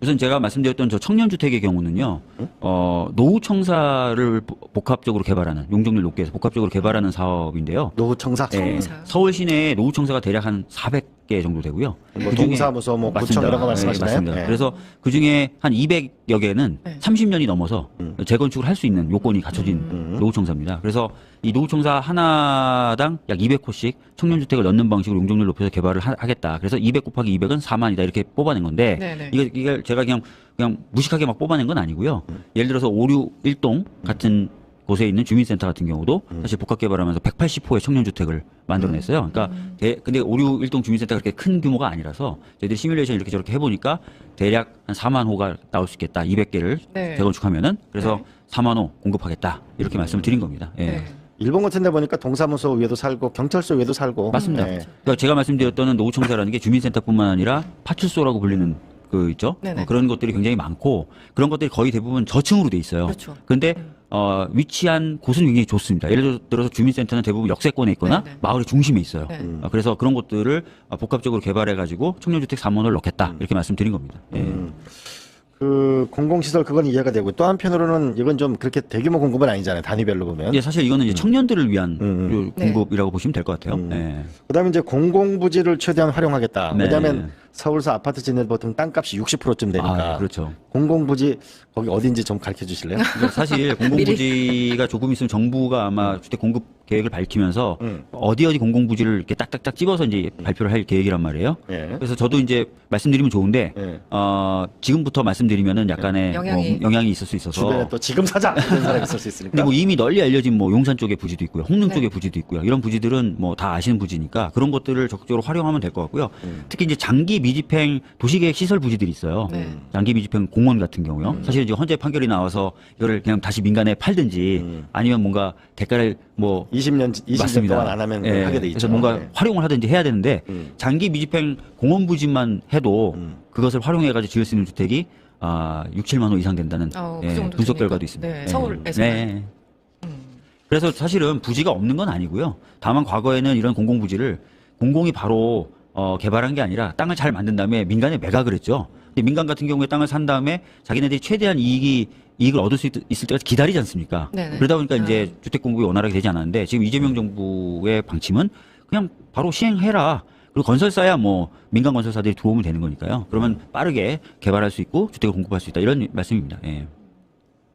우선 제가 말씀드렸던 저 청년주택의 경우는요, 노후청사를 복합적으로 개발하는, 용적률 높게 해서 복합적으로 개발하는 사업인데요. 노후청사? 네, 서울 시내에 노후청사가 대략 한 400개 정도 되고요. 뭐 동사무소, 뭐 구청 이런 거 말씀하시나요? 네, 맞습니다. 네. 그래서 그 중에 한 200여 개는 네. 30년이 넘어서 재건축을 할 수 있는 요건이 갖춰진 노후청사입니다. 그래서 이 노후청사 하나당 약 200호씩 청년주택을 넣는 방식으로 용적률 높여서 개발을 하겠다. 그래서 200 곱하기 200은 4만이다. 이렇게 뽑아낸 건데 네네. 이걸 제가 그냥 무식하게 막 뽑아낸 건 아니고요. 예를 들어서 561동 같은 곳에 있는 주민센터 같은 경우도 사실 복합개발하면서 180호의 청년주택을 만들어냈어요. 그러니까 근데 561동 주민센터가 그렇게 큰 규모가 아니라서 저희들이 시뮬레이션 이렇게 저렇게 해보니까 대략 한 4만 호가 나올 수 있겠다. 200개를 네. 재건축하면은 그래서 4만 호 공급하겠다. 이렇게 말씀을 드린 겁니다. 예. 네. 일본 같은 데 보니까 동사무소 위에도 살고 경찰서 위에도 살고. 맞습니다. 네. 그러니까 제가 말씀드렸던 노후청사라는 게 주민센터뿐만 아니라 파출소라고 불리는 그 있죠. 네네. 그런 것들이 굉장히 많고 그런 것들이 거의 대부분 저층으로 돼 있어요. 그렇죠. 근데 위치한 곳은 굉장히 좋습니다. 예를 들어서 주민센터는 대부분 역세권에 있거나 네네. 마을의 중심에 있어요. 네. 그래서 그런 것들을 복합적으로 개발해가지고 청년주택 3만 호를 넣겠다 이렇게 말씀드린 겁니다. 예. 그 공공시설 그건 이해가 되고 또 한편으로는 이건 좀 그렇게 대규모 공급은 아니잖아요. 단위별로 보면. 예, 사실 이거는 이제 청년들을 위한 요 네. 공급이라고 보시면 될 것 같아요. 예. 그다음에 이제 공공부지를 최대한 활용하겠다. 네. 왜냐하면 서울서 아파트 짓는 보통 땅값이 60%쯤 되니까. 아, 그렇죠. 공공부지 거기 어딘지 좀 가르쳐 주실래요? 그러니까 사실 공공부지가 조금 있으면 정부가 아마 주택 공급 계획을 밝히면서 어디 공공부지를 이렇게 딱딱딱 집어서 이제 발표를 할 계획이란 말이에요. 예. 그래서 저도 이제 말씀드리면 좋은데 예. 지금부터 말씀드리면은 약간의 영향이 있을 수 있어서. 주변에 또 지금 사자 이런 사람이 있을 수 있으니까. 근데 뭐 이미 널리 알려진 뭐 용산 쪽의 부지도 있고요, 홍릉 네. 쪽의 부지도 있고요. 이런 부지들은 뭐 다 아시는 부지니까 그런 것들을 적극적으로 활용하면 될 것 같고요. 특히 이제 장기 미집행 도시계획 시설 부지들이 있어요. 네. 장기 미집행 공원 같은 경우요. 사실 이제 헌재 판결이 나와서 이거를 그냥 다시 민간에 팔든지 아니면 뭔가 대가를 뭐 20년 맞습니다. 동안 안 하면 예, 하게 돼 있죠. 그래서 뭔가 예. 활용을 하든지 해야 되는데 장기 미집행 공원 부지만 해도 그것을 활용해가지고 지을 수 있는 주택이 6, 7만 호 이상 된다는 그 정도 분석 되니까. 결과도 있습니다. 네, 예. 서울에서는. 네. 그래서 사실은 부지가 없는 건 아니고요. 다만 과거에는 이런 공공부지를 공공이 바로 개발한 게 아니라 땅을 잘 만든 다음에 민간에 매각을 했죠. 근데 민간 같은 경우에 땅을 산 다음에 자기네들이 최대한 이익을 얻을 수 있을 때까지 기다리지 않습니까? 네네. 그러다 보니까 이제 주택 공급이 원활하게 되지 않았는데 지금 이재명 정부의 방침은 그냥 바로 시행해라. 그리고 건설사야 뭐 민간 건설사들이 들어오면 되는 거니까요. 그러면 빠르게 개발할 수 있고 주택을 공급할 수 있다. 이런 말씀입니다. 예.